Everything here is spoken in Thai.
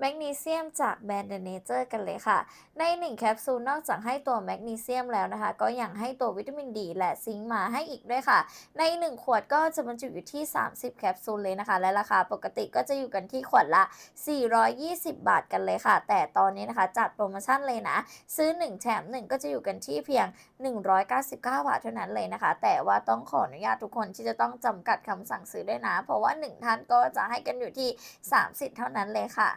แมกนีเซียมจากแบรนด์ The Nature กันเลยค่ะใน1แคปซูลนอกจากให้ตัวแมกนีเซียมแล้วนะคะก็ยังให้ตัววิตามินดีและซิงค์มาให้อีกด้วยค่ะใน1ขวดก็จะบรรจุอยู่ที่30แคปซูลเลยนะคะและราคาปกติก็จะอยู่กันที่ขวดละ420บาทกันเลยค่ะแต่ตอนนี้นะคะจัดโปรโมชั่นเลยนะซื้อ1แถม1ก็จะอยู่กันที่เพียง199บาทเท่านั้นเลยนะคะแต่ว่าต้องขออนุญาตทุกคนที่จะต้องจำกัดคำสั่งซื้อด้วยนะเพราะว่า1ท่านก็จะให้กันอยู่ที่3สิทธิ์เท่านั้นเลยค่ะ